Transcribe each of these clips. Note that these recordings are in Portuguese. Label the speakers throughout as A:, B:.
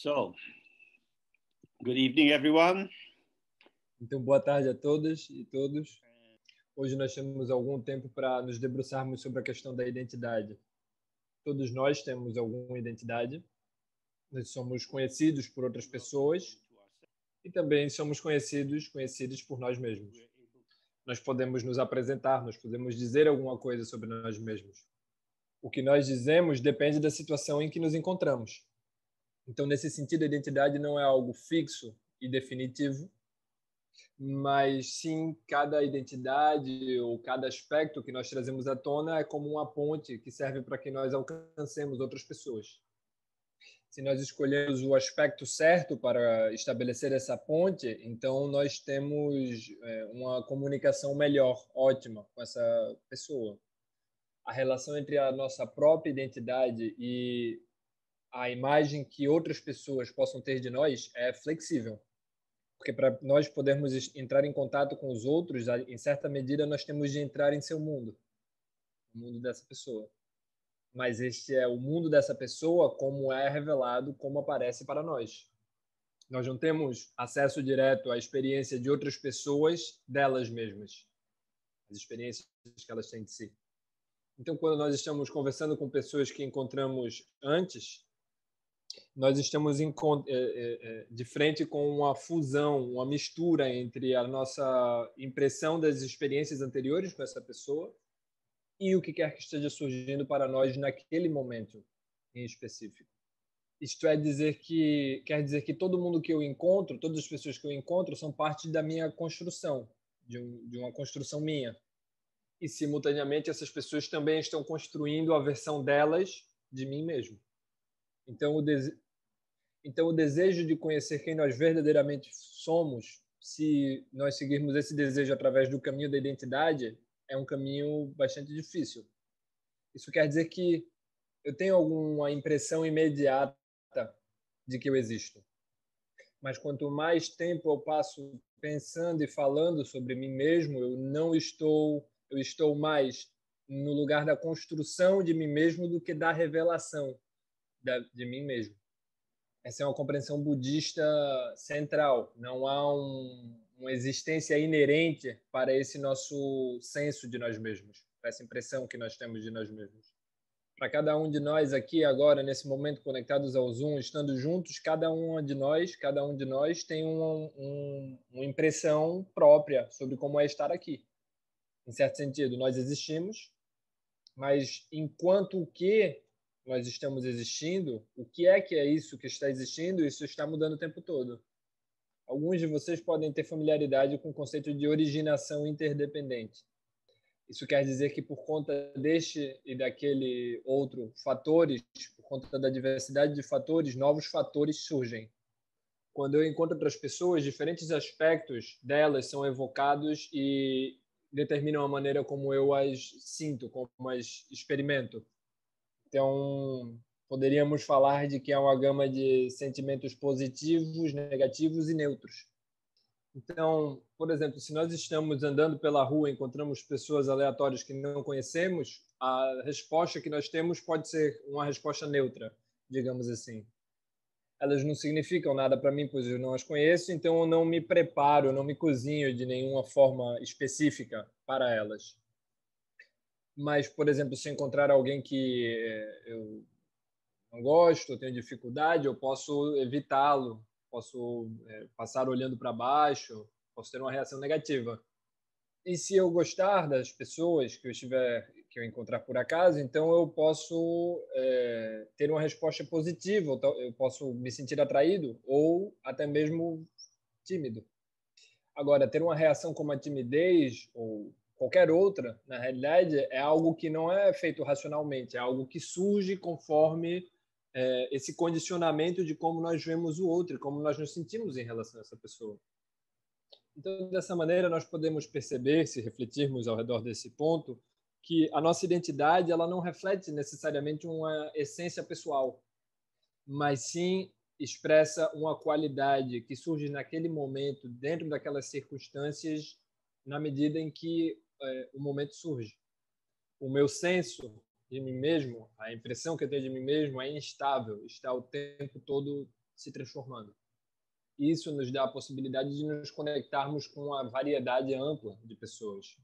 A: So, good evening, everyone.
B: Então, boa tarde a todas e todos. Hoje nós temos algum tempo para nos debruçarmos sobre a questão da identidade. Todos nós temos alguma identidade. Nós somos conhecidos por outras pessoas e também somos conhecidos por nós mesmos. Nós podemos nos apresentar, nós podemos dizer alguma coisa sobre nós mesmos. O que nós dizemos depende da situação em que nos encontramos. Então, nesse sentido, a identidade não é algo fixo e definitivo, mas sim cada identidade ou cada aspecto que nós trazemos à tona é como uma ponte que serve para que nós alcancemos outras pessoas. Se nós escolhermos o aspecto certo para estabelecer essa ponte, então nós temos uma comunicação melhor, ótima com essa pessoa. A relação entre a nossa própria identidade e a imagem que outras pessoas possam ter de nós é flexível. Porque para nós podermos entrar em contato com os outros, em certa medida, nós temos de entrar em seu mundo, o mundo dessa pessoa. Mas este é o mundo dessa pessoa como é revelado, como aparece para nós. Nós não temos acesso direto à experiência de outras pessoas delas mesmas, as experiências que elas têm de si. Então, quando nós estamos conversando com pessoas que encontramos antes, nós estamos de frente com uma fusão, uma mistura entre a nossa impressão das experiências anteriores com essa pessoa e o que quer que esteja surgindo para nós naquele momento em específico. Isto quer dizer que todo mundo que eu encontro, todas as pessoas que eu encontro são parte da minha construção, de uma construção minha. E, simultaneamente, essas pessoas também estão construindo a versão delas de mim mesmo. Então, o desejo de conhecer quem nós verdadeiramente somos, se nós seguirmos esse desejo através do caminho da identidade, é um caminho bastante difícil. Isso quer dizer que eu tenho alguma impressão imediata de que eu existo. Mas quanto mais tempo eu passo pensando e falando sobre mim mesmo, eu estou mais no lugar da construção de mim mesmo do que da revelação de mim mesmo. Essa é uma compreensão budista central. Não há uma existência inerente para esse nosso senso de nós mesmos, para essa impressão que nós temos de nós mesmos. Para cada um de nós aqui agora, nesse momento, conectados ao Zoom, estando juntos, cada um de nós tem uma impressão própria sobre como é estar aqui. Em certo sentido, nós existimos, mas enquanto o que nós estamos existindo, o que é isso que está existindo, isso está mudando o tempo todo. Alguns de vocês podem ter familiaridade com o conceito de originação interdependente. Isso quer dizer que por conta deste e daquele outro fatores, por conta da diversidade de fatores, novos fatores surgem. Quando eu encontro outras pessoas, diferentes aspectos delas são evocados e determinam a maneira como eu as sinto, como as experimento. Então, poderíamos falar de que é uma gama de sentimentos positivos, negativos e neutros. Então, por exemplo, se nós estamos andando pela rua e encontramos pessoas aleatórias que não conhecemos, a resposta que nós temos pode ser uma resposta neutra, digamos assim. Elas não significam nada para mim, pois eu não as conheço, então eu não me preparo, eu não me cozinho de nenhuma forma específica para elas. Mas, por exemplo, se encontrar alguém que eu não gosto, eu tenho dificuldade, eu posso evitá-lo, posso passar olhando para baixo, posso ter uma reação negativa. E se eu gostar das pessoas que eu encontrar por acaso, então eu posso ter uma resposta positiva, eu posso me sentir atraído ou até mesmo tímido. Agora, ter uma reação como a timidez ou qualquer outra, na realidade, é algo que não é feito racionalmente, é algo que surge conforme esse condicionamento de como nós vemos o outro e como nós nos sentimos em relação a essa pessoa. Então, dessa maneira, nós podemos perceber, se refletirmos ao redor desse ponto, que a nossa identidade ela não reflete necessariamente uma essência pessoal, mas sim expressa uma qualidade que surge naquele momento, dentro daquelas circunstâncias, na medida em que o momento surge. O meu senso de mim mesmo, a impressão que eu tenho de mim mesmo é instável, está o tempo todo se transformando. E isso nos dá a possibilidade de nos conectarmos com uma variedade ampla de pessoas.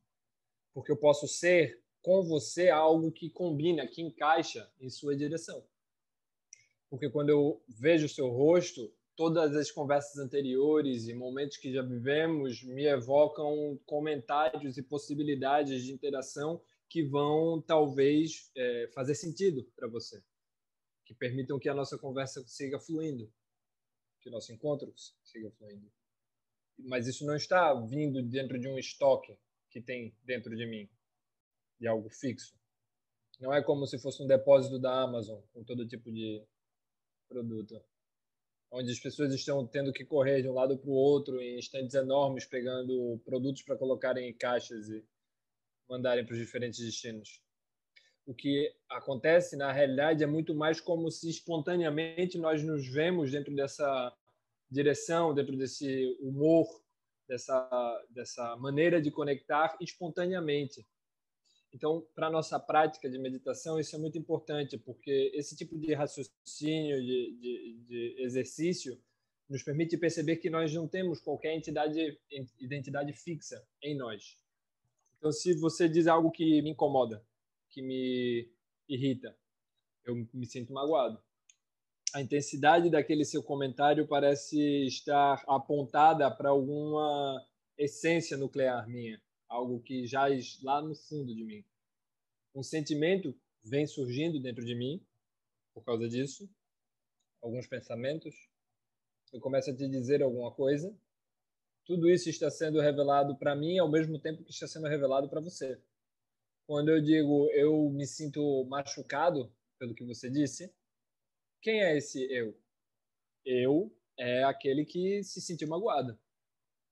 B: Porque eu posso ser com você algo que combina, que encaixa em sua direção. Porque quando eu vejo o seu rosto, todas as conversas anteriores e momentos que já vivemos me evocam comentários e possibilidades de interação que vão, talvez, fazer sentido para você. Que permitam que a nossa conversa siga fluindo. Que o nosso encontro siga fluindo. Mas isso não está vindo dentro de um estoque que tem dentro de mim, de algo fixo. Não é como se fosse um depósito da Amazon com todo tipo de produto, onde as pessoas estão tendo que correr de um lado para o outro em estandes enormes, pegando produtos para colocarem em caixas e mandarem para os diferentes destinos. O que acontece, na realidade, é muito mais como se espontaneamente nós nos vemos dentro dessa direção, dentro desse humor, dessa maneira de conectar espontaneamente. Então, para a nossa prática de meditação, isso é muito importante, porque esse tipo de raciocínio, de exercício, nos permite perceber que nós não temos qualquer identidade fixa em nós. Então, se você diz algo que me incomoda, que me irrita, eu me sinto magoado. A intensidade daquele seu comentário parece estar apontada para alguma essência nuclear minha, algo que jaz lá no fundo de mim. Um sentimento vem surgindo dentro de mim por causa disso, alguns pensamentos. Eu começo a te dizer alguma coisa. Tudo isso está sendo revelado para mim ao mesmo tempo que está sendo revelado para você. Quando eu digo eu me sinto machucado pelo que você disse, quem é esse eu? Eu é aquele que se sentiu magoado.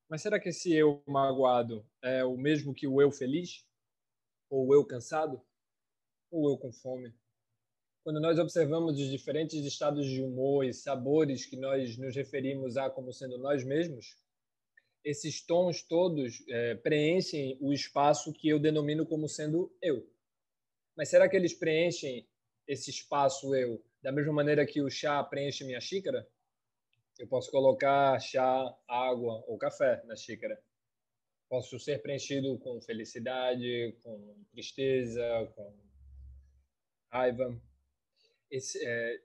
B: Mas será que esse eu magoado é o mesmo que o eu feliz? Ou o eu cansado? Ou o eu com fome? Quando nós observamos os diferentes estados de humor e sabores que nós nos referimos a como sendo nós mesmos, esses tons todos preenchem o espaço que eu denomino como sendo eu. Mas será que eles preenchem esse espaço eu da mesma maneira que o chá preenche minha xícara? Eu posso colocar chá, água ou café na xícara. Posso ser preenchido com felicidade, com tristeza, com raiva.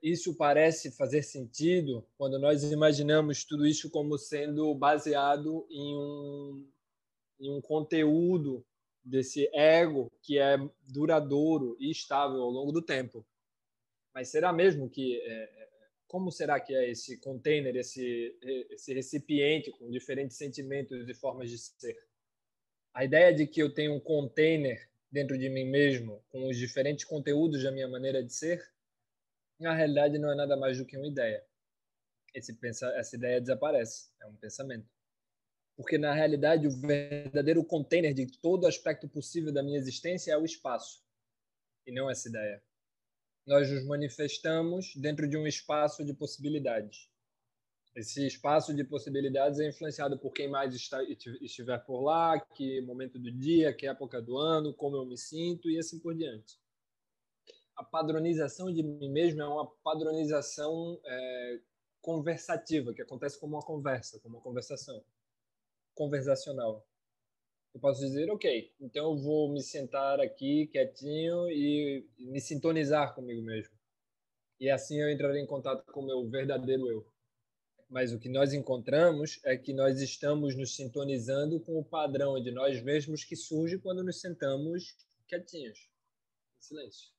B: Isso parece fazer sentido quando nós imaginamos tudo isso como sendo baseado em um conteúdo desse ego que é duradouro e estável ao longo do tempo. Mas será mesmo que como será que é esse container, esse recipiente com diferentes sentimentos e formas de ser? A ideia de que eu tenho um container dentro de mim mesmo com os diferentes conteúdos da minha maneira de ser, na realidade não é nada mais do que uma ideia. Essa ideia desaparece, é um pensamento. Porque na realidade o verdadeiro container de todo aspecto possível da minha existência é o espaço, e não essa ideia. Nós nos manifestamos dentro de um espaço de possibilidades. Esse espaço de possibilidades é influenciado por quem mais estiver por lá, que momento do dia, que época do ano, como eu me sinto e assim por diante. A padronização de mim mesmo é uma padronização conversativa, que acontece como uma conversa, como uma conversação conversacional. Eu posso dizer, ok, então eu vou me sentar aqui quietinho e me sintonizar comigo mesmo. E assim eu entrarei em contato com o meu verdadeiro eu. Mas o que nós encontramos é que nós estamos nos sintonizando com o padrão de nós mesmos que surge quando nos sentamos quietinhos, em silêncio,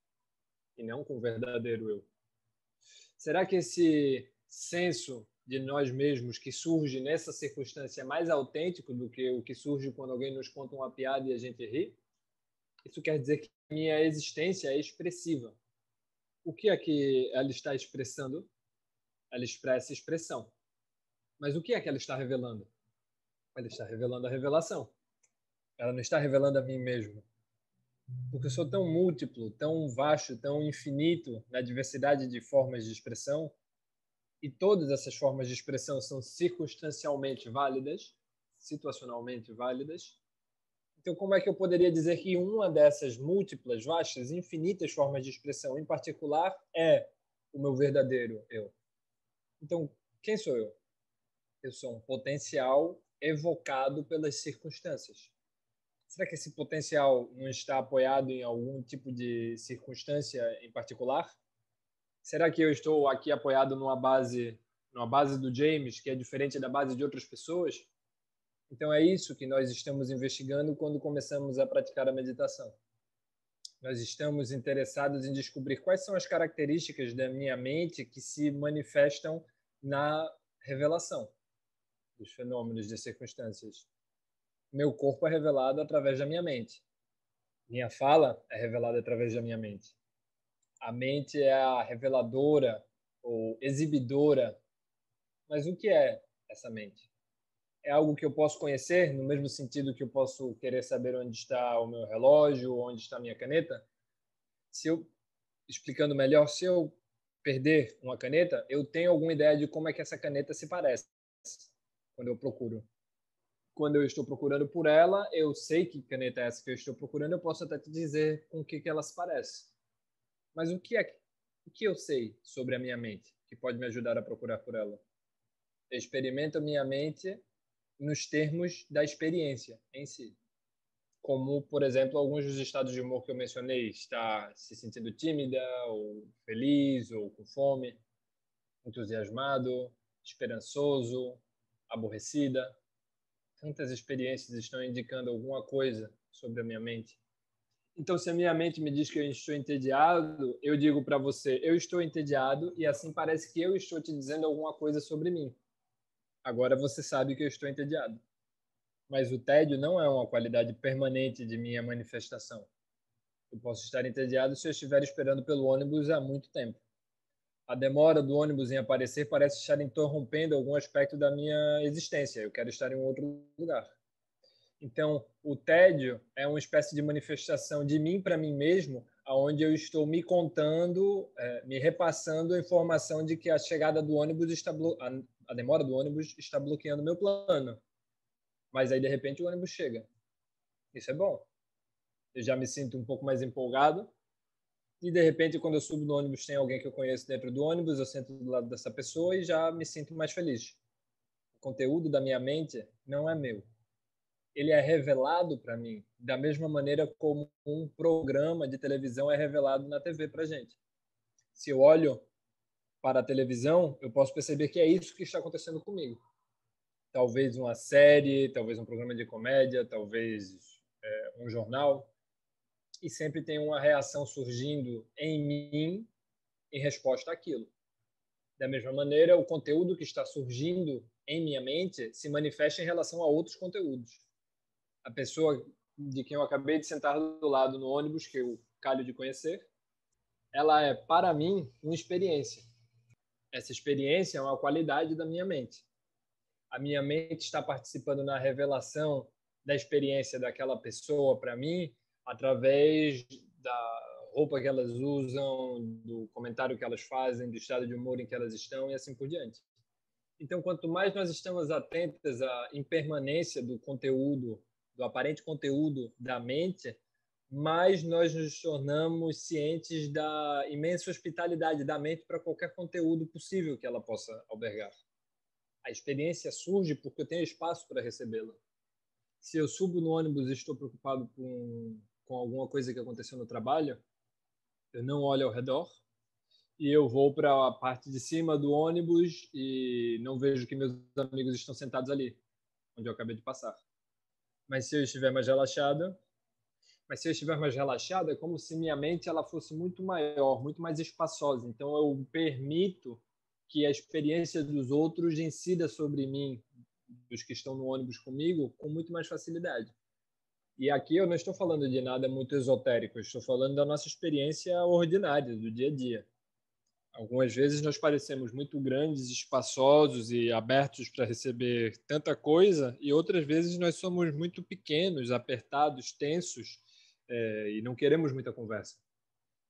B: e não com o verdadeiro eu. Será que esse senso de nós mesmos que surge nessa circunstância é mais autêntico do que o que surge quando alguém nos conta uma piada e a gente ri? Isso quer dizer que minha existência é expressiva. O que é que ela está expressando? Ela expressa expressão. Mas o que é que ela está revelando? Ela está revelando a revelação. Ela não está revelando a mim mesmo. Porque eu sou tão múltiplo, tão vasto, tão infinito na diversidade de formas de expressão, e todas essas formas de expressão são circunstancialmente válidas, situacionalmente válidas. Então, como é que eu poderia dizer que uma dessas múltiplas, vastas, infinitas formas de expressão, em particular, é o meu verdadeiro eu? Então, Quem sou eu? Eu sou um potencial evocado pelas circunstâncias. Será que esse potencial não está apoiado em algum tipo de circunstância em particular? Será que eu estou aqui apoiado numa base do James, que é diferente da base de outras pessoas? Então é isso que nós estamos investigando quando começamos a praticar a meditação. Nós estamos interessados em descobrir quais são as características da minha mente que se manifestam na revelação dos fenômenos, das circunstâncias. Meu corpo é revelado através da minha mente. Minha fala é revelada através da minha mente. A mente é a reveladora ou exibidora. Mas o que é essa mente? É algo que eu posso conhecer, no mesmo sentido que eu posso querer saber onde está o meu relógio, onde está a minha caneta? Se eu, explicando melhor, se eu perder uma caneta, eu tenho alguma ideia de como é que essa caneta se parece quando eu procuro. Quando eu estou procurando por ela, eu sei que caneta é essa que eu estou procurando, eu posso até te dizer com o que ela se parece. Mas o que eu sei sobre a minha mente que pode me ajudar a procurar por ela? Eu experimento a minha mente nos termos da experiência em si. Como, por exemplo, alguns dos estados de humor que eu mencionei, está se sentindo tímida, ou feliz, ou com fome, entusiasmado, esperançoso, aborrecida. Tantas experiências estão indicando alguma coisa sobre a minha mente. Então, se a minha mente me diz que eu estou entediado, eu digo para você, eu estou entediado, e assim parece que eu estou te dizendo alguma coisa sobre mim. Agora você sabe que eu estou entediado. Mas o tédio não é uma qualidade permanente de minha manifestação. Eu posso estar entediado se eu estiver esperando pelo ônibus há muito tempo. A demora do ônibus em aparecer parece estar interrompendo algum aspecto da minha existência. Eu quero estar em um outro lugar. Então, o tédio é uma espécie de manifestação de mim para mim mesmo, aonde eu estou me contando, me repassando a informação de que a chegada do ônibus a demora do ônibus está bloqueando meu plano. Mas aí, de repente, o ônibus chega. Isso é bom. Eu já me sinto um pouco mais empolgado. E, de repente, quando eu subo no ônibus, tem alguém que eu conheço dentro do ônibus, eu sento do lado dessa pessoa e já me sinto mais feliz. O conteúdo da minha mente não é meu. Ele é revelado para mim da mesma maneira como um programa de televisão é revelado na TV para gente. Se eu olho para a televisão, eu posso perceber que é isso que está acontecendo comigo. Talvez uma série, talvez um programa de comédia, talvez um jornal, e sempre tem uma reação surgindo em mim em resposta àquilo. Da mesma maneira, o conteúdo que está surgindo em minha mente se manifesta em relação a outros conteúdos. A pessoa de quem eu acabei de sentar do lado no ônibus, que eu calho de conhecer, ela é, para mim, uma experiência. Essa experiência é uma qualidade da minha mente. A minha mente está participando na revelação da experiência daquela pessoa para mim, através da roupa que elas usam, do comentário que elas fazem, do estado de humor em que elas estão e assim por diante. Então, quanto mais nós estamos atentos à impermanência do conteúdo, do aparente conteúdo da mente, mais nós nos tornamos cientes da imensa hospitalidade da mente para qualquer conteúdo possível que ela possa albergar. A experiência surge porque eu tenho espaço para recebê-la. Se eu subo no ônibus e estou preocupado com alguma coisa que aconteceu no trabalho, eu não olho ao redor, e eu vou para a parte de cima do ônibus e não vejo que meus amigos estão sentados ali, onde eu acabei de passar. Mas se eu estiver mais relaxado, é como se minha mente ela fosse muito maior, muito mais espaçosa. Então eu permito que a experiência dos outros incida sobre mim, dos que estão no ônibus comigo, com muito mais facilidade. E aqui eu não estou falando de nada muito esotérico, eu estou falando da nossa experiência ordinária, do dia a dia. Algumas vezes nós parecemos muito grandes, espaçosos e abertos para receber tanta coisa, e outras vezes nós somos muito pequenos, apertados, tensos, e não queremos muita conversa.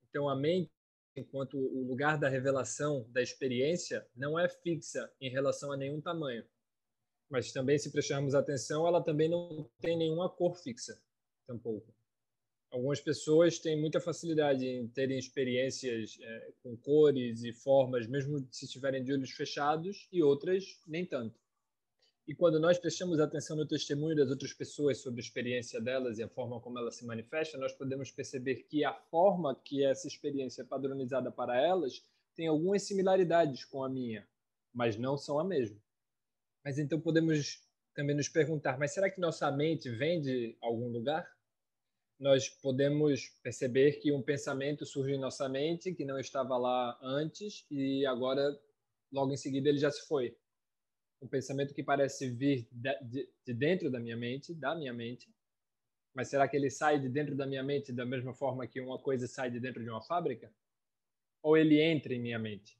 B: Então, a mente, enquanto o lugar da revelação, da experiência, não é fixa em relação a nenhum tamanho. Mas também, se prestarmos atenção, ela também não tem nenhuma cor fixa, tampouco. Algumas pessoas têm muita facilidade em terem experiências com cores e formas, mesmo se estiverem de olhos fechados, e outras nem tanto. E quando nós prestamos atenção no testemunho das outras pessoas sobre a experiência delas e a forma como ela se manifesta, nós podemos perceber que a forma que essa experiência é padronizada para elas tem algumas similaridades com a minha, mas não são a mesma. Mas então podemos também nos perguntar, mas será que nossa mente vem de algum lugar? Nós podemos perceber que um pensamento surge em nossa mente que não estava lá antes e agora, logo em seguida, ele já se foi. Um pensamento que parece vir de dentro da minha mente, mas será que ele sai de dentro da minha mente da mesma forma que uma coisa sai de dentro de uma fábrica? Ou ele entra em minha mente?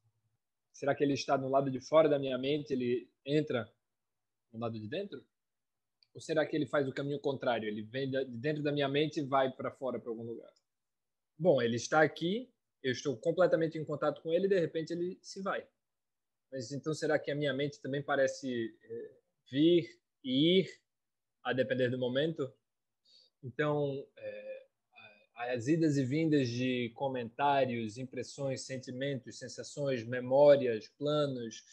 B: Será que ele está no lado de fora da minha mente, ele entra no lado de dentro? Ou será que ele faz o caminho contrário? Ele vem de dentro da minha mente e vai para fora, para algum lugar? Bom, ele está aqui, eu estou completamente em contato com ele e de repente ele se vai. Mas então será que a minha mente também parece vir e ir a depender do momento? Então, as idas e vindas de comentários, impressões, sentimentos, sensações, memórias, planos,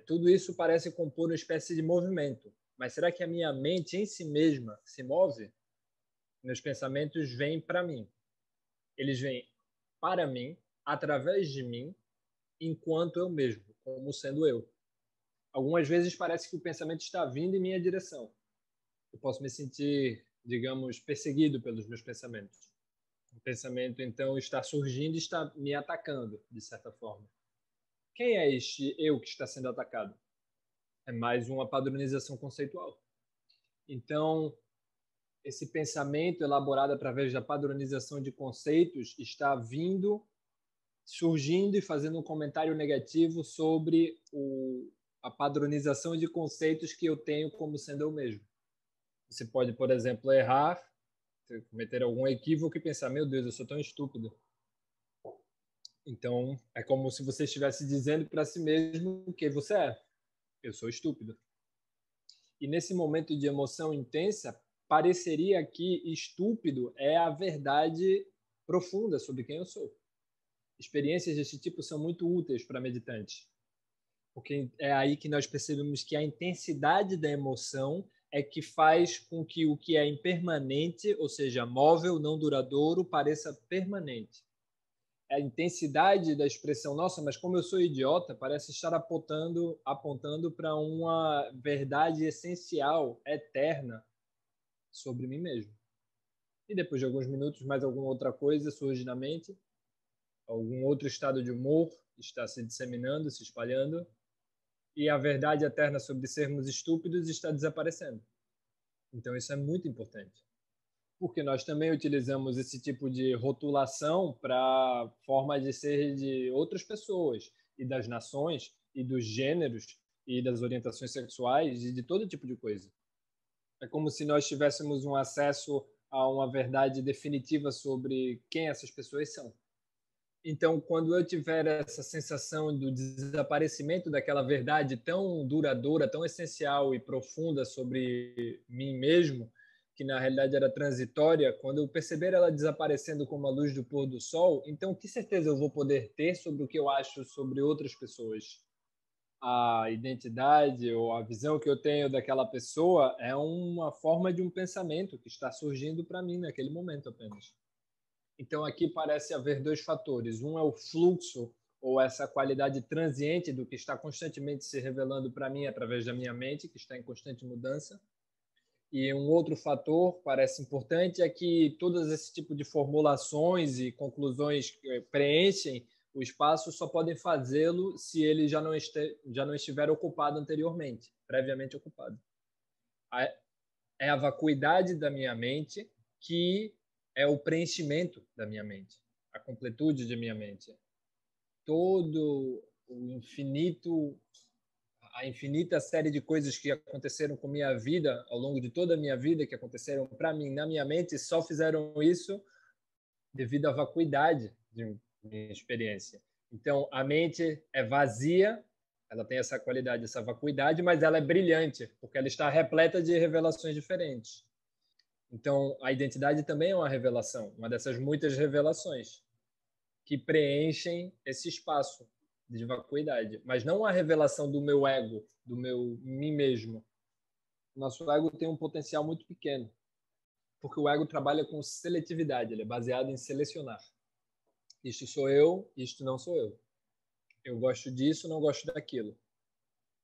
B: tudo isso parece compor uma espécie de movimento. Mas será que a minha mente em si mesma se move? Meus pensamentos vêm para mim. Eles vêm para mim, através de mim, enquanto eu mesmo, como sendo eu. Algumas vezes parece que o pensamento está vindo em minha direção. Eu posso me sentir, digamos, perseguido pelos meus pensamentos. O pensamento, então, está surgindo e está me atacando, de certa forma. Quem é este eu que está sendo atacado? É mais uma padronização conceitual. Então, esse pensamento elaborado através da padronização de conceitos está vindo, surgindo e fazendo um comentário negativo sobre a padronização de conceitos que eu tenho como sendo eu mesmo. Você pode, por exemplo, errar, cometer algum equívoco e pensar, meu Deus, eu sou tão estúpido. Então, é como se você estivesse dizendo para si mesmo que você é. Eu sou estúpido. E nesse momento de emoção intensa, pareceria que estúpido é a verdade profunda sobre quem eu sou. Experiências desse tipo são muito úteis para meditantes, porque é aí que nós percebemos que a intensidade da emoção é que faz com que o que é impermanente, ou seja, móvel, não duradouro, pareça permanente. A intensidade da expressão, nossa, mas como eu sou idiota, parece estar apontando para uma verdade essencial, eterna, sobre mim mesmo. E depois de alguns minutos, mais alguma outra coisa surge na mente, algum outro estado de humor está se disseminando, se espalhando, e a verdade eterna sobre sermos estúpidos está desaparecendo. Então isso é muito importante. Porque nós também utilizamos esse tipo de rotulação para forma de ser de outras pessoas e das nações e dos gêneros e das orientações sexuais e de todo tipo de coisa. É como se nós tivéssemos um acesso a uma verdade definitiva sobre quem essas pessoas são. Então, quando eu tiver essa sensação do desaparecimento daquela verdade tão duradoura, tão essencial e profunda sobre mim mesmo, que na realidade era transitória, quando eu perceber ela desaparecendo como a luz do pôr do sol, então que certeza eu vou poder ter sobre o que eu acho sobre outras pessoas? A identidade ou a visão que eu tenho daquela pessoa é uma forma de um pensamento que está surgindo para mim naquele momento apenas. Então, aqui parece haver dois fatores. Um é o fluxo, ou essa qualidade transiente do que está constantemente se revelando para mim através da minha mente, que está em constante mudança. E um outro fator, parece importante, é que todos esse tipo de formulações e conclusões que preenchem o espaço só podem fazê-lo se ele já não estiver ocupado anteriormente, previamente ocupado. É a vacuidade da minha mente que é o preenchimento da minha mente, a completude de minha mente. Todo o infinito, a infinita série de coisas que aconteceram com minha vida, ao longo de toda a minha vida, que aconteceram para mim, na minha mente, só fizeram isso devido à vacuidade de minha experiência. Então, a mente é vazia, ela tem essa qualidade, essa vacuidade, mas ela é brilhante, porque ela está repleta de revelações diferentes. Então, a identidade também é uma revelação, uma dessas muitas revelações que preenchem esse espaço de vacuidade, mas não a revelação do meu ego, do meu mim mesmo. Nosso ego tem um potencial muito pequeno, porque o ego trabalha com seletividade, ele é baseado em selecionar. Isto sou eu, isto não sou eu. Eu gosto disso, não gosto daquilo.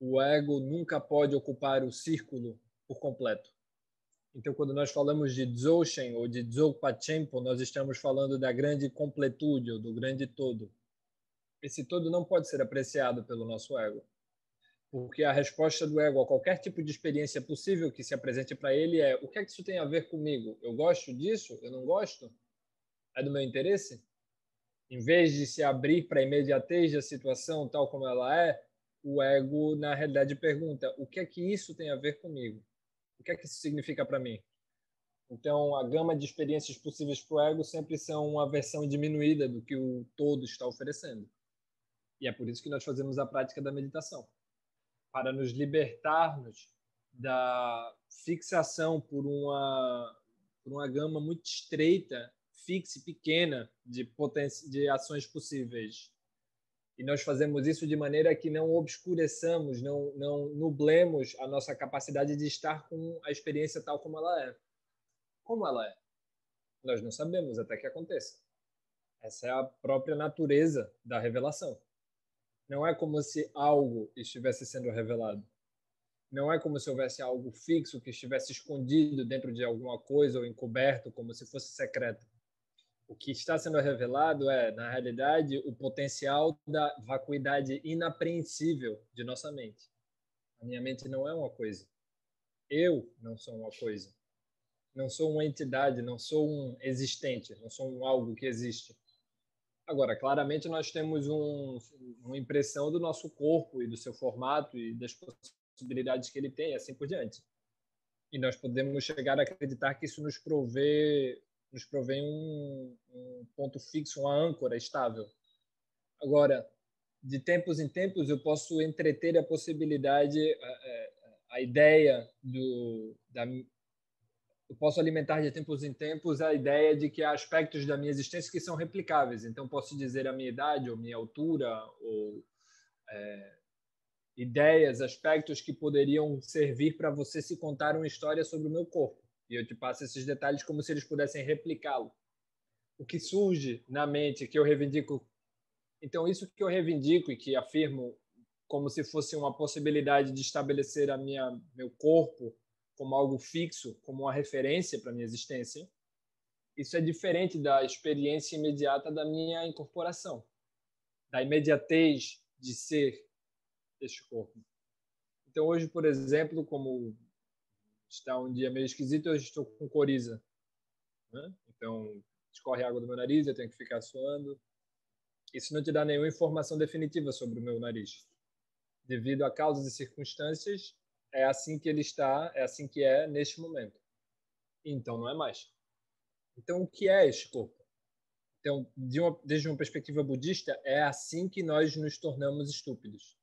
B: O ego nunca pode ocupar o círculo por completo. Então, quando nós falamos de Dzogchen ou de Dzogpa Chenpo, nós estamos falando da grande completude ou do grande todo. Esse todo não pode ser apreciado pelo nosso ego, porque a resposta do ego a qualquer tipo de experiência possível que se apresente para ele é: o que é que isso tem a ver comigo? Eu gosto disso? Eu não gosto? É do meu interesse? Em vez de se abrir para a imediatez da situação tal como ela é, o ego, na realidade, pergunta: o que é que isso tem a ver comigo? O que é que isso significa para mim? Então, a gama de experiências possíveis para o ego sempre são uma versão diminuída do que o todo está oferecendo. E é por isso que nós fazemos a prática da meditação, para nos libertarmos da fixação por uma gama muito estreita, fixa e pequena de ações possíveis. E nós fazemos isso de maneira que não obscureçamos, não nublemos a nossa capacidade de estar com a experiência tal como ela é. Como ela é? Nós não sabemos até que aconteça. Essa é a própria natureza da revelação. Não é como se algo estivesse sendo revelado. Não é como se houvesse algo fixo que estivesse escondido dentro de alguma coisa ou encoberto, como se fosse secreto. O que está sendo revelado é, na realidade, o potencial da vacuidade inapreensível de nossa mente. A minha mente não é uma coisa. Eu não sou uma coisa. Não sou uma entidade, não sou um existente, não sou um algo que existe. Agora, claramente nós temos uma impressão do nosso corpo e do seu formato e das possibilidades que ele tem, assim por diante. E nós podemos chegar a acreditar que isso nos provê um ponto fixo, uma âncora estável. Agora, de tempos em tempos, eu posso entreter a possibilidade, a ideia eu posso alimentar de tempos em tempos a ideia de que há aspectos da minha existência que são replicáveis. Então, posso dizer a minha idade, ou minha altura, ou ideias, aspectos que poderiam servir para você se contar uma história sobre o meu corpo. E eu te passo esses detalhes como se eles pudessem replicá-lo. O que surge na mente, que eu reivindico. Então, isso que eu reivindico e que afirmo como se fosse uma possibilidade de estabelecer meu corpo como algo fixo, como uma referência para a minha existência, isso é diferente da experiência imediata da minha incorporação, da imediatez de ser este corpo. Então, hoje, por exemplo, como está um dia meio esquisito, eu estou com coriza, né? Então, escorre água do meu nariz, eu tenho que ficar suando. Isso não te dá nenhuma informação definitiva sobre o meu nariz. Devido a causas e circunstâncias, é assim que ele está, é assim que é neste momento. Então, não é mais. Então, o que é este corpo? Então, desde uma perspectiva budista, é assim que nós nos tornamos estúpidos.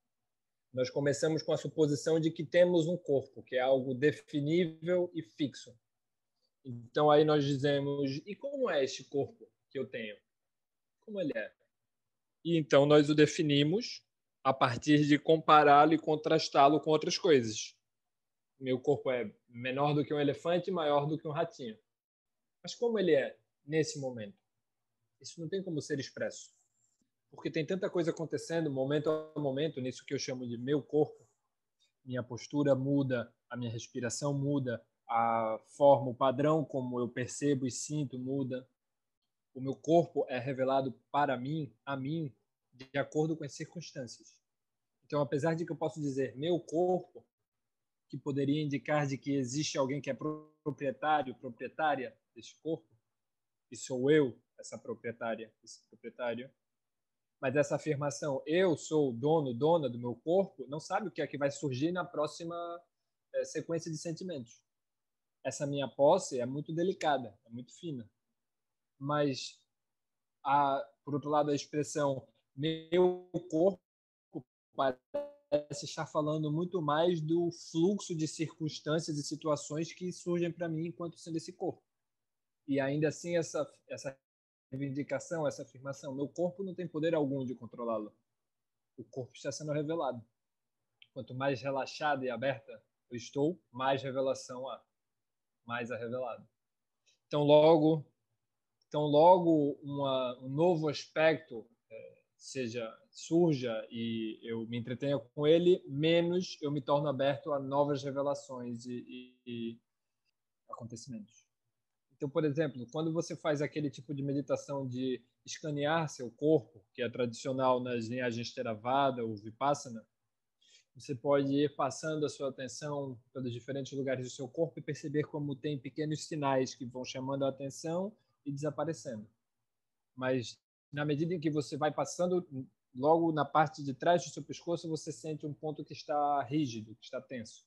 B: Nós começamos com a suposição de que temos um corpo, que é algo definível e fixo. Então, aí nós dizemos, e como é este corpo que eu tenho? Como ele é? E então nós o definimos a partir de compará-lo e contrastá-lo com outras coisas. Meu corpo é menor do que um elefante e maior do que um ratinho. Mas como ele é nesse momento? Isso não tem como ser expresso. Porque tem tanta coisa acontecendo, momento a momento, nisso que eu chamo de meu corpo. Minha postura muda, a minha respiração muda, a forma, o padrão como eu percebo e sinto muda. O meu corpo é revelado para mim, a mim, de acordo com as circunstâncias. Então, apesar de que eu posso dizer meu corpo, que poderia indicar de que existe alguém que é proprietário, proprietária desse corpo, e sou eu, essa proprietária, esse proprietário, mas essa afirmação, eu sou o dono, dona do meu corpo, não sabe o que é que vai surgir na próxima sequência de sentimentos. Essa minha posse é muito delicada, é muito fina. Mas, por outro lado, a expressão meu corpo estar falando muito mais do fluxo de circunstâncias e situações que surgem para mim enquanto sendo esse corpo. E ainda assim, essa reivindicação, essa afirmação, meu corpo não tem poder algum de controlá-lo. O corpo está sendo revelado. Quanto mais relaxada e aberta eu estou, mais revelação há, mais é revelado. Então, logo um novo aspecto surja e eu me entretenha com ele, menos eu me torno aberto a novas revelações e acontecimentos. Então, por exemplo, quando você faz aquele tipo de meditação de escanear seu corpo, que é tradicional nas linhagens Theravada ou Vipassana, você pode ir passando a sua atenção pelos diferentes lugares do seu corpo e perceber como tem pequenos sinais que vão chamando a atenção e desaparecendo. Mas na medida em que você vai passando, logo na parte de trás do seu pescoço, você sente um ponto que está rígido, que está tenso.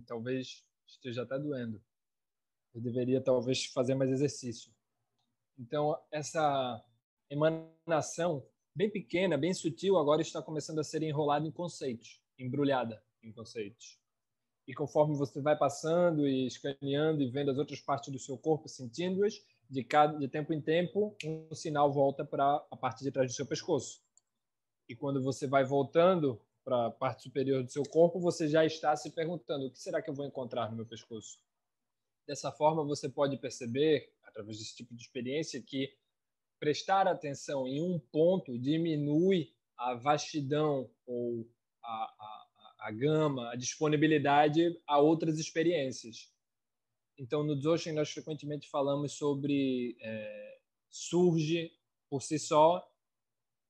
B: Talvez esteja até doendo. Eu deveria talvez fazer mais exercício. Então, essa emanação bem pequena, bem sutil, agora está começando a ser enrolada em conceitos, embrulhada em conceitos. E conforme você vai passando e escaneando e vendo as outras partes do seu corpo, sentindo-as, de tempo em tempo, um sinal volta para a parte de trás do seu pescoço. E quando você vai voltando para a parte superior do seu corpo, você já está se perguntando: o que será que eu vou encontrar no meu pescoço? Dessa forma, você pode perceber, através desse tipo de experiência, que prestar atenção em um ponto diminui a vastidão ou a gama, a disponibilidade a outras experiências. Então, no Dzogchen, nós frequentemente falamos sobre surge por si só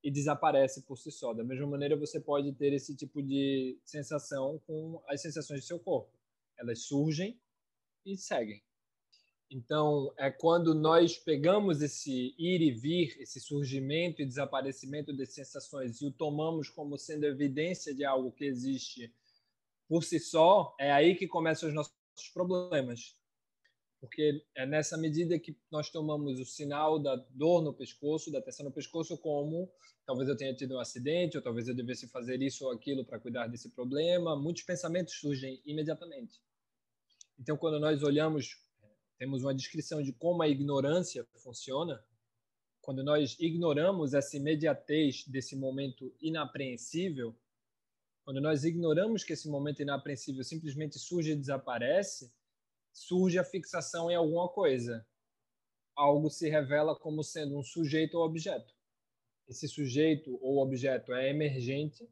B: e desaparece por si só. Da mesma maneira, você pode ter esse tipo de sensação com as sensações do seu corpo. Elas surgem e seguem. Então, é quando nós pegamos esse ir e vir, esse surgimento e desaparecimento das sensações e o tomamos como sendo evidência de algo que existe por si só, é aí que começam os nossos problemas. Porque é nessa medida que nós tomamos o sinal da dor no pescoço, da tensão no pescoço, como talvez eu tenha tido um acidente, ou talvez eu devesse fazer isso ou aquilo para cuidar desse problema. Muitos pensamentos surgem imediatamente. Então, quando nós olhamos, temos uma descrição de como a ignorância funciona. Quando nós ignoramos essa imediatez desse momento inapreensível, quando nós ignoramos que esse momento inapreensível simplesmente surge e desaparece, surge a fixação em alguma coisa. Algo se revela como sendo um sujeito ou objeto. Esse sujeito ou objeto é emergente,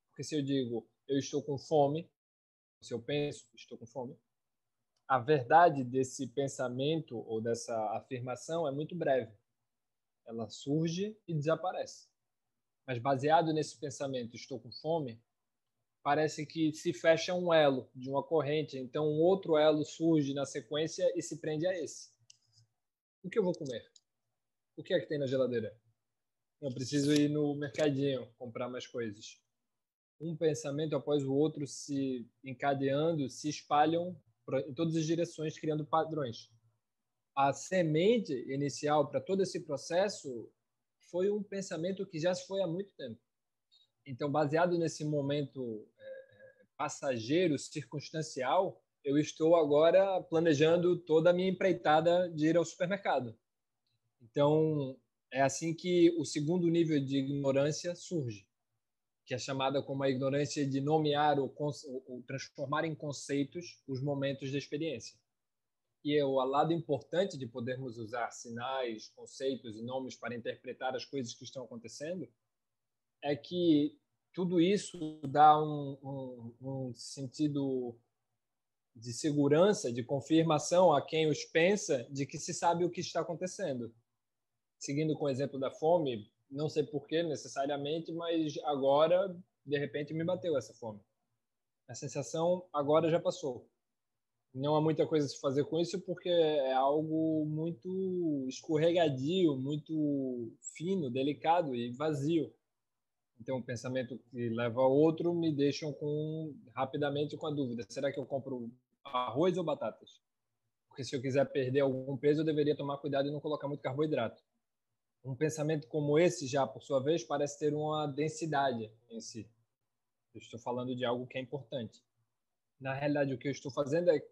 B: porque se eu digo eu estou com fome, se eu penso estou com fome, a verdade desse pensamento ou dessa afirmação é muito breve. Ela surge e desaparece. Mas baseado nesse pensamento, estou com fome, parece que se fecha um elo de uma corrente, então um outro elo surge na sequência e se prende a esse. O que eu vou comer? O que é que tem na geladeira? Eu preciso ir no mercadinho comprar mais coisas. Um pensamento após o outro se encadeando, se espalham em todas as direções, criando padrões. A semente inicial para todo esse processo foi um pensamento que já se foi há muito tempo. Então, baseado nesse momento passageiro, circunstancial, eu estou agora planejando toda a minha empreitada de ir ao supermercado. Então, é assim que o segundo nível de ignorância surge, que é chamada como a ignorância de nomear ou transformar em conceitos os momentos da experiência. E o lado importante de podermos usar sinais, conceitos e nomes para interpretar as coisas que estão acontecendo é que tudo isso dá um sentido de segurança, de confirmação a quem os pensa de que se sabe o que está acontecendo. Seguindo com o exemplo da fome, não sei porquê necessariamente, mas agora, de repente, me bateu essa fome. A sensação agora já passou. Não há muita coisa a se fazer com isso porque é algo muito escorregadio, muito fino, delicado e vazio. Então, um pensamento que leva a outro me deixam rapidamente com a dúvida: será que eu compro arroz ou batatas? Porque se eu quiser perder algum peso, eu deveria tomar cuidado e não colocar muito carboidrato. Um pensamento como esse, já por sua vez, parece ter uma densidade em si. Eu estou falando de algo que é importante. Na realidade, o que eu estou fazendo é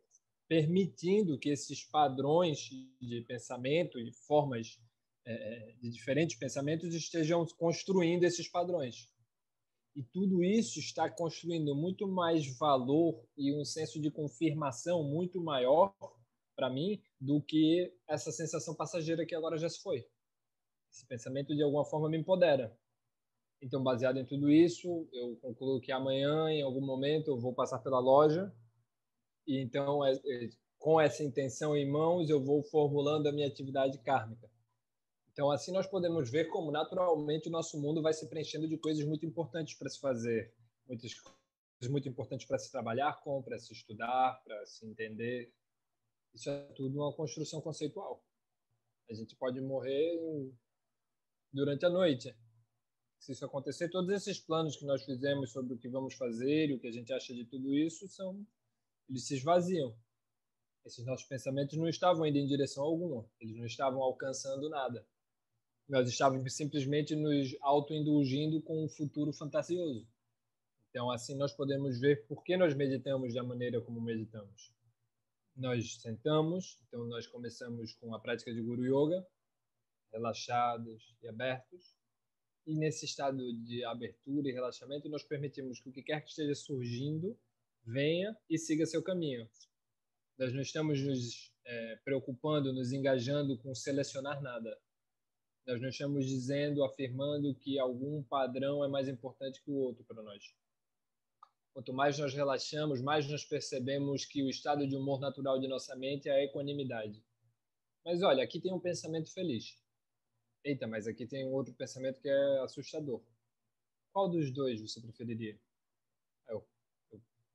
B: permitindo que esses padrões de pensamento e formas de diferentes pensamentos estejam construindo esses padrões. E tudo isso está construindo muito mais valor e um senso de confirmação muito maior para mim do que essa sensação passageira que agora já se foi. Esse pensamento, de alguma forma, me empodera. Então, baseado em tudo isso, eu concluo que amanhã, em algum momento, eu vou passar pela loja e então, com essa intenção em mãos, eu vou formulando a minha atividade kármica. Então, assim nós podemos ver como naturalmente o nosso mundo vai se preenchendo de coisas muito importantes para se fazer, muitas coisas muito importantes para se trabalhar com, para se estudar, para se entender. Isso é tudo uma construção conceitual. A gente pode morrer durante a noite. Se isso acontecer, todos esses planos que nós fizemos sobre o que vamos fazer e o que a gente acha de tudo isso, eles se esvaziam. Esses nossos pensamentos não estavam indo em direção alguma, eles não estavam alcançando nada. Nós estávamos simplesmente nos autoinduzindo com um futuro fantasioso. Então, assim, nós podemos ver por que nós meditamos da maneira como meditamos. Nós sentamos, então nós começamos com a prática de Guru Yoga, relaxados e abertos. E nesse estado de abertura e relaxamento, nós permitimos que o que quer que esteja surgindo venha e siga seu caminho. Nós não estamos nos preocupando, nos engajando com selecionar nada. Nós não estamos dizendo, afirmando que algum padrão é mais importante que o outro para nós. Quanto mais nós relaxamos, mais nós percebemos que o estado de humor natural de nossa mente é a equanimidade. Mas olha, aqui tem um pensamento feliz. Eita, mas aqui tem um outro pensamento que é assustador. Qual dos dois você preferiria? Eu,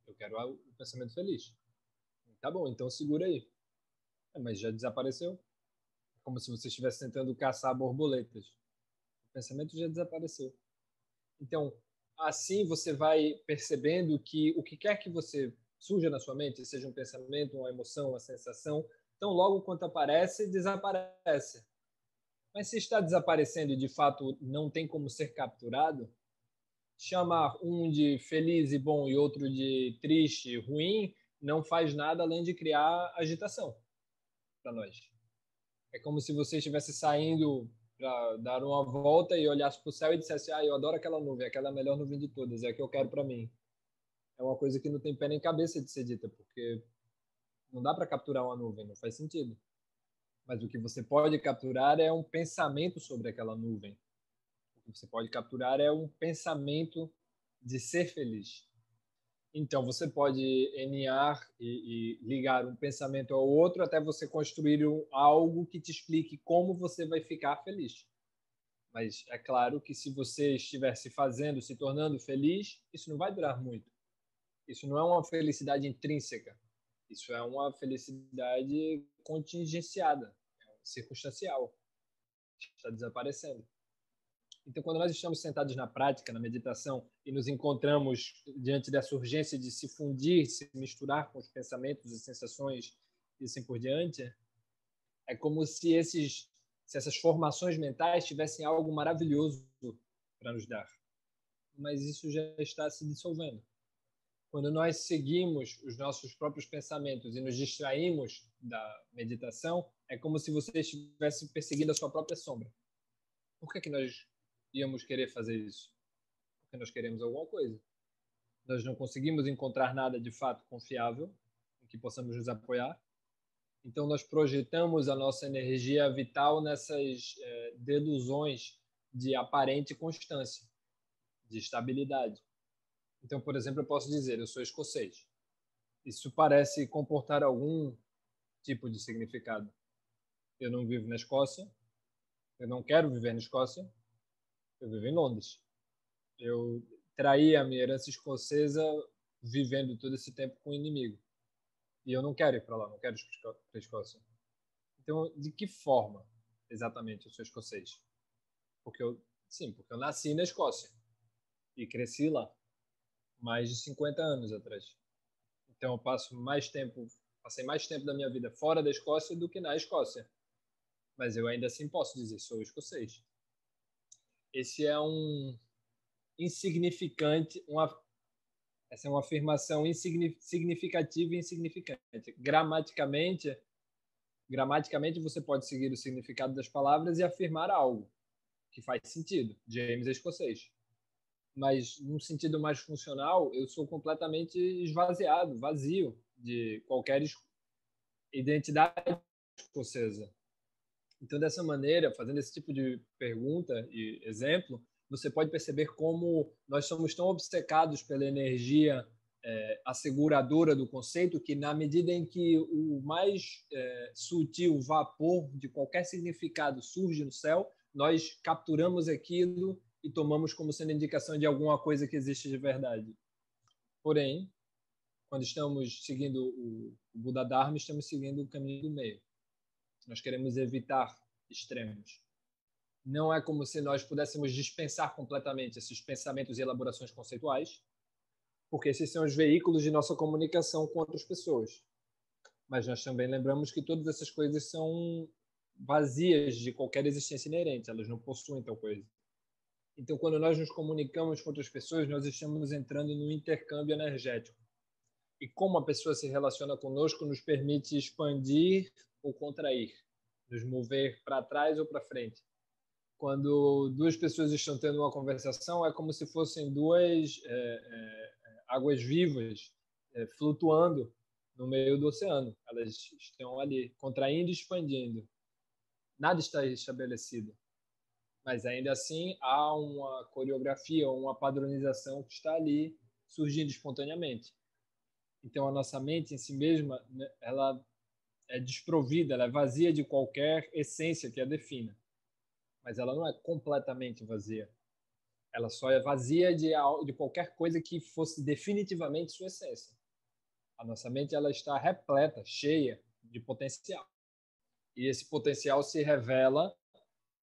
B: eu quero o pensamento feliz. Tá bom, então segura aí. Mas já desapareceu. É como se você estivesse tentando caçar borboletas. O pensamento já desapareceu. Então, assim você vai percebendo que o que quer que você surja na sua mente, seja um pensamento, uma emoção, uma sensação, então logo quando aparece, desaparece. Mas se está desaparecendo e de fato não tem como ser capturado, chamar um de feliz e bom e outro de triste e ruim não faz nada além de criar agitação para nós. É como se você estivesse saindo para dar uma volta e olhasse para o céu e dissesse: eu adoro aquela nuvem, aquela é a melhor nuvem de todas, é a que eu quero para mim. É uma coisa que não tem pé nem cabeça de ser dita, porque não dá para capturar uma nuvem, não faz sentido. Mas o que você pode capturar é um pensamento sobre aquela nuvem. O que você pode capturar é um pensamento de ser feliz. Então, você pode enear e ligar um pensamento ao outro até você construir algo que te explique como você vai ficar feliz. Mas é claro que se você estiver se fazendo, se tornando feliz, isso não vai durar muito. Isso não é uma felicidade intrínseca. Isso é uma felicidade contingenciada, circunstancial. Está desaparecendo. Então, quando nós estamos sentados na prática, na meditação, e nos encontramos diante dessa urgência de se fundir, se misturar com os pensamentos e sensações e assim por diante, é como se essas formações mentais tivessem algo maravilhoso para nos dar. Mas isso já está se dissolvendo. Quando nós seguimos os nossos próprios pensamentos e nos distraímos da meditação, é como se você estivesse perseguindo a sua própria sombra. Por que nós íamos querer fazer isso? Porque nós queremos alguma coisa. Nós não conseguimos encontrar nada de fato confiável em que possamos nos apoiar. Então, nós projetamos a nossa energia vital nessas delusões de aparente constância, de estabilidade. Então, por exemplo, eu posso dizer, eu sou escocês. Isso parece comportar algum tipo de significado. Eu não vivo na Escócia, eu não quero viver na Escócia, eu vivo em Londres. Eu traí a minha herança escocesa vivendo todo esse tempo com o inimigo. E eu não quero ir para lá, não quero ir para a Escócia. Então, de que forma exatamente eu sou escocês? Porque eu nasci na Escócia e cresci lá mais de 50 anos atrás. Então, eu passei mais tempo da minha vida fora da Escócia do que na Escócia. Mas eu ainda assim posso dizer, sou escocês. Esse é um insignificante, Essa é uma afirmação significativa e insignificante. Gramaticamente, você pode seguir o significado das palavras e afirmar algo que faz sentido. James é escocês. Mas, num sentido mais funcional, eu sou completamente esvaziado, vazio de qualquer identidade escocesa. Então, dessa maneira, fazendo esse tipo de pergunta e exemplo, você pode perceber como nós somos tão obcecados pela energia asseguradora do conceito que, na medida em que o mais sutil vapor de qualquer significado surge no céu, nós capturamos aquilo e tomamos como sendo indicação de alguma coisa que existe de verdade. Porém, quando estamos seguindo o Buda Dharma, estamos seguindo o caminho do meio. Nós queremos evitar extremos. Não é como se nós pudéssemos dispensar completamente esses pensamentos e elaborações conceituais, porque esses são os veículos de nossa comunicação com outras pessoas. Mas nós também lembramos que todas essas coisas são vazias de qualquer existência inerente, elas não possuem tal coisa. Então, quando nós nos comunicamos com outras pessoas, nós estamos entrando no intercâmbio energético. E como a pessoa se relaciona conosco nos permite expandir ou contrair, nos mover para trás ou para frente. Quando duas pessoas estão tendo uma conversação, é como se fossem duas águas vivas flutuando no meio do oceano. Elas estão ali, contraindo e expandindo. Nada está estabelecido. Mas ainda assim há uma coreografia, uma padronização que está ali surgindo espontaneamente. Então a nossa mente em si mesma, ela é desprovida, ela é vazia de qualquer essência que a defina. Mas ela não é completamente vazia. Ela só é vazia de qualquer coisa que fosse definitivamente sua essência. A nossa mente ela está repleta, cheia de potencial. E esse potencial se revela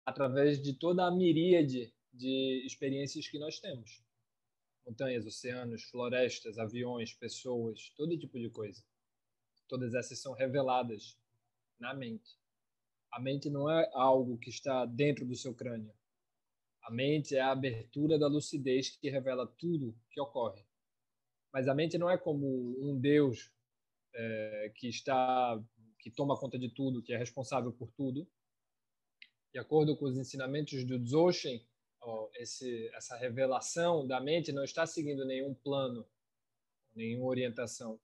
B: através de toda a miríade de experiências que nós temos. Montanhas, oceanos, florestas, aviões, pessoas, todo tipo de coisa. Todas essas são reveladas na mente. A mente não é algo que está dentro do seu crânio. A mente é a abertura da lucidez que revela tudo que ocorre. Mas a mente não é como um Deus que toma conta de tudo, que é responsável por tudo. De acordo com os ensinamentos do Dzogchen, essa revelação da mente não está seguindo nenhum plano, nenhuma orientação.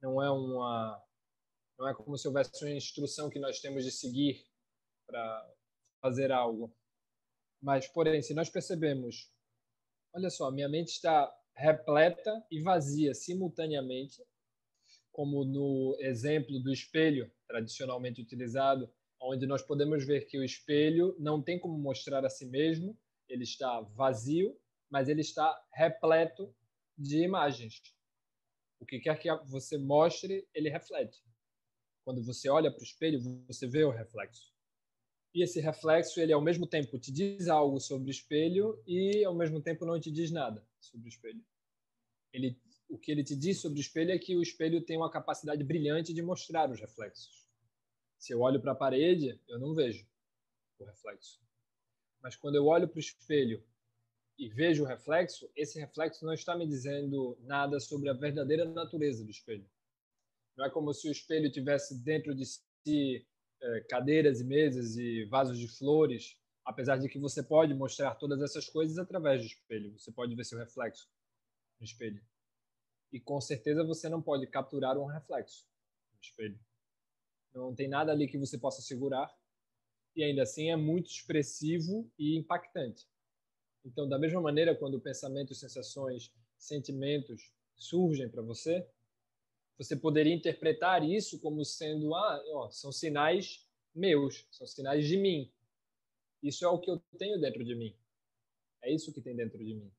B: Não é como se houvesse uma instrução que nós temos de seguir para fazer algo. Mas, porém, se nós percebemos, olha só, minha mente está repleta e vazia simultaneamente, como no exemplo do espelho tradicionalmente utilizado, onde nós podemos ver que o espelho não tem como mostrar a si mesmo, ele está vazio, mas ele está repleto de imagens. O que quer que você mostre, ele reflete. Quando você olha para o espelho, você vê o reflexo. E esse reflexo, ele ao mesmo tempo te diz algo sobre o espelho e ao mesmo tempo não te diz nada sobre o espelho. O que ele te diz sobre o espelho é que o espelho tem uma capacidade brilhante de mostrar os reflexos. Se eu olho para a parede, eu não vejo o reflexo. Mas quando eu olho para o espelho e vejo o reflexo, esse reflexo não está me dizendo nada sobre a verdadeira natureza do espelho. Não é como se o espelho tivesse dentro de si cadeiras e mesas e vasos de flores, apesar de que você pode mostrar todas essas coisas através do espelho. Você pode ver seu reflexo no espelho. E com certeza você não pode capturar um reflexo no espelho. Não tem nada ali que você possa segurar e ainda assim é muito expressivo e impactante. Então, da mesma maneira, quando pensamentos, sensações, sentimentos surgem para você, você poderia interpretar isso como sendo, são sinais meus, são sinais de mim. Isso é o que eu tenho dentro de mim. É isso que tem dentro de mim.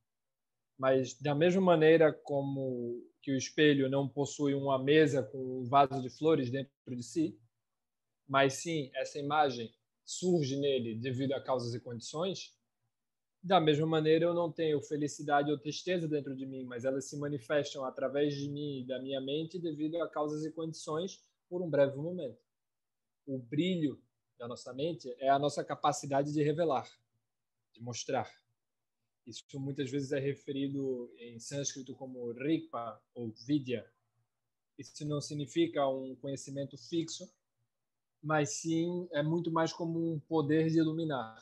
B: Mas da mesma maneira como que o espelho não possui uma mesa com um vaso de flores dentro de si, mas sim essa imagem surge nele devido a causas e condições, da mesma maneira eu não tenho felicidade ou tristeza dentro de mim, mas elas se manifestam através de mim e da minha mente devido a causas e condições por um breve momento. O brilho da nossa mente é a nossa capacidade de revelar, de mostrar. Isso muitas vezes é referido em sânscrito como Rigpa ou Vidya. Isso não significa um conhecimento fixo, mas sim é muito mais como um poder de iluminar,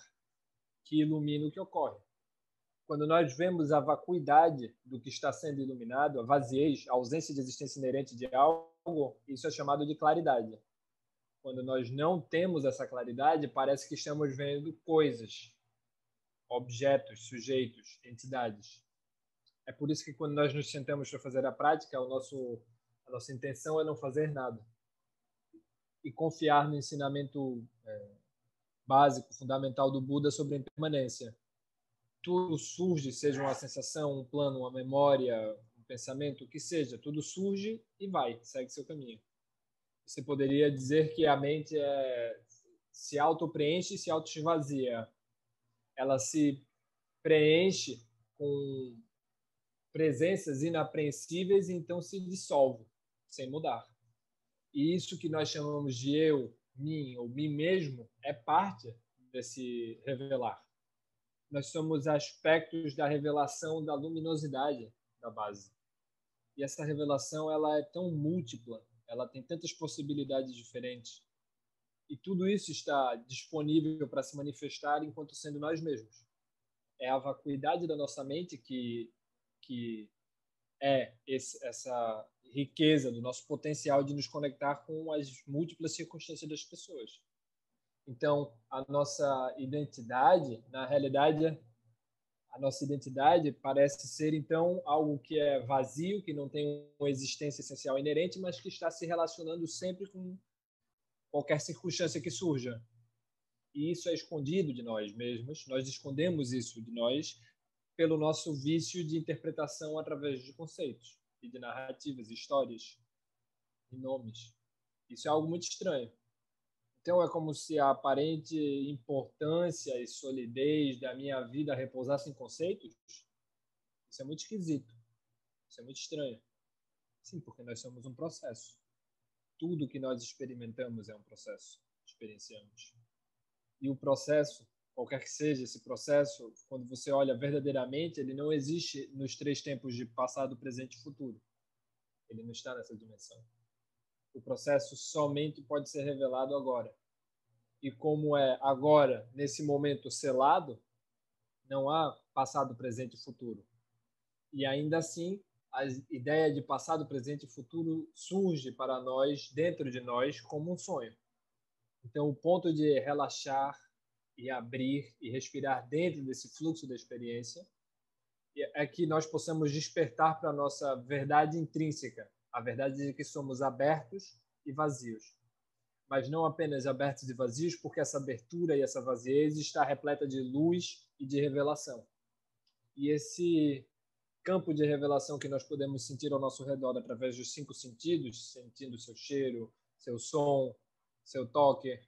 B: que ilumina o que ocorre. Quando nós vemos a vacuidade do que está sendo iluminado, a vaziez, a ausência de existência inerente de algo, isso é chamado de claridade. Quando nós não temos essa claridade, parece que estamos vendo coisas, objetos, sujeitos, entidades. É por isso que quando nós nos sentamos para fazer a prática, a nossa intenção é não fazer nada e confiar no ensinamento básico, fundamental do Buda sobre a impermanência. Tudo surge, seja uma sensação, um plano, uma memória, um pensamento, o que seja, tudo surge e vai, segue seu caminho. Você poderia dizer que a mente se auto-preenche e se auto-esvazia. Ela se preenche com presenças inapreensíveis e então se dissolve, sem mudar. E isso que nós chamamos de eu, mim ou mim mesmo é parte desse revelar. Nós somos aspectos da revelação da luminosidade da base. E essa revelação ela é tão múltipla, ela tem tantas possibilidades diferentes. E tudo isso está disponível para se manifestar enquanto sendo nós mesmos. É a vacuidade da nossa mente que é essa riqueza do nosso potencial de nos conectar com as múltiplas circunstâncias das pessoas. Então, a nossa identidade, na realidade, a nossa identidade parece ser, então, algo que é vazio, que não tem uma existência essencial inerente, mas que está se relacionando sempre com qualquer circunstância que surja. E isso é escondido de nós mesmos, nós escondemos isso de nós pelo nosso vício de interpretação através de conceitos e de narrativas, histórias e nomes. Isso é algo muito estranho. Então é como se a aparente importância e solidez da minha vida repousasse em conceitos. Isso é muito esquisito. Isso é muito estranho. Sim, porque nós somos um processo. Tudo que nós experimentamos é um processo, experienciamos. E o processo, qualquer que seja esse processo, quando você olha verdadeiramente, ele não existe nos três tempos de passado, presente e futuro. Ele não está nessa dimensão. O processo somente pode ser revelado agora. E como é agora, nesse momento selado, não há passado, presente e futuro. E ainda assim, a ideia de passado, presente e futuro surge para nós, dentro de nós, como um sonho. Então, o ponto de relaxar e abrir e respirar dentro desse fluxo da experiência é que nós possamos despertar para a nossa verdade intrínseca, a verdade de que somos abertos e vazios. Mas não apenas abertos e vazios, porque essa abertura e essa vaziez está repleta de luz e de revelação. E esse campo de revelação que nós podemos sentir ao nosso redor através dos 5 sentidos, sentindo seu cheiro, seu som, seu toque,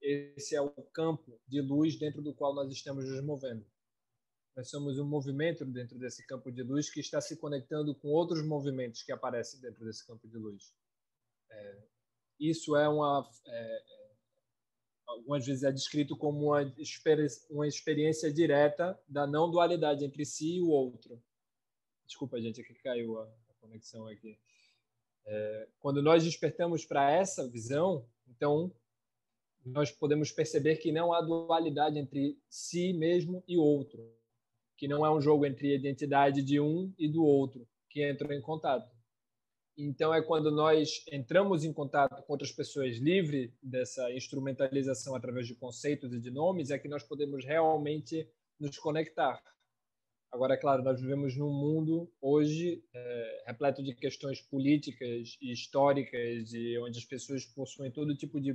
B: esse é o campo de luz dentro do qual nós estamos nos movendo. Nós somos um movimento dentro desse campo de luz que está se conectando com outros movimentos que aparecem dentro desse campo de luz. Isso é algumas vezes é descrito como uma experiência direta da não dualidade entre si e o outro. Desculpa, gente, aqui caiu a conexão aqui. Quando nós despertamos para essa visão, então nós podemos perceber que não há dualidade entre si mesmo e outro, que não é um jogo entre a identidade de um e do outro que entram em contato. Então é quando nós entramos em contato com outras pessoas livre dessa instrumentalização através de conceitos e de nomes, é que nós podemos realmente nos conectar. Agora, é claro, nós vivemos num mundo hoje repleto de questões políticas e históricas, e onde as pessoas possuem todo tipo de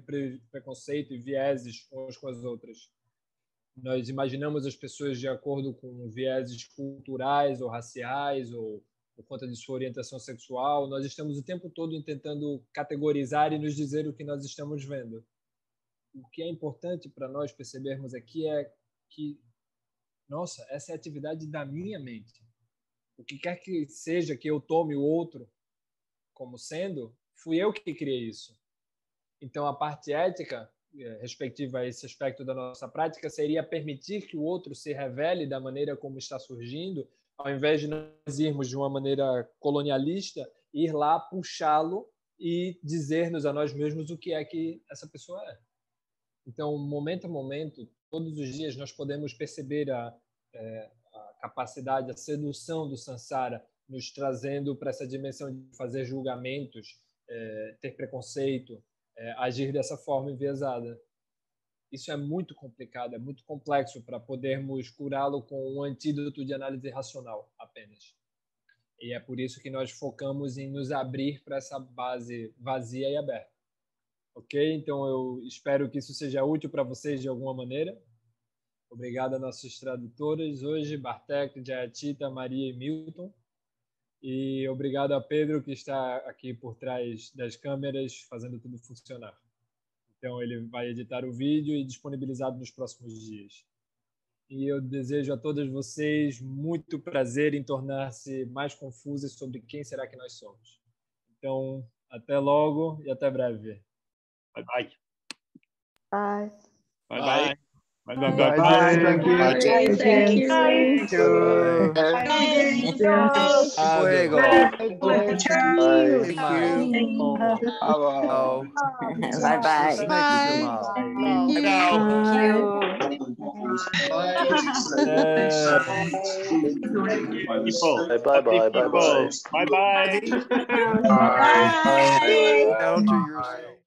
B: preconceito e vieses umas com as outras. Nós imaginamos as pessoas de acordo com vieses culturais ou raciais ou por conta de sua orientação sexual. Nós estamos o tempo todo tentando categorizar e nos dizer o que nós estamos vendo. O que é importante para nós percebermos aqui é que, nossa, essa é a atividade da minha mente. O que quer que seja que eu tome o outro como sendo, fui eu que criei isso. Então, a parte ética respectiva a esse aspecto da nossa prática seria permitir que o outro se revele da maneira como está surgindo, ao invés de nós irmos de uma maneira colonialista, ir lá, puxá-lo e dizer-nos a nós mesmos o que é que essa pessoa é. Então, momento a momento, todos os dias, nós podemos perceber a capacidade, a sedução do Sansara, nos trazendo para essa dimensão de fazer julgamentos, ter preconceito, agir dessa forma enviesada. Isso é muito complicado, é muito complexo para podermos curá-lo com um antídoto de análise racional apenas. E é por isso que nós focamos em nos abrir para essa base vazia e aberta. Ok? Então, eu espero que isso seja útil para vocês de alguma maneira. Obrigado a nossos tradutores hoje, Bartek, Jayatita, Maria e Milton. E obrigado a Pedro, que está aqui por trás das câmeras, fazendo tudo funcionar. Então, ele vai editar o vídeo e disponibilizado nos próximos dias. E eu desejo a todos vocês muito prazer em tornar-se mais confusos sobre quem será que nós somos. Então, até logo e até breve.
A: Bye bye.
C: Bye.
A: Bye bye. Bye bye.
D: Bye bye. Thank you.
C: Thank you.
D: Thank you.
E: Fuego.
C: Bye bye.
A: People.
D: Bye bye. Bye bye.
A: Bye bye.
E: Down to yourself.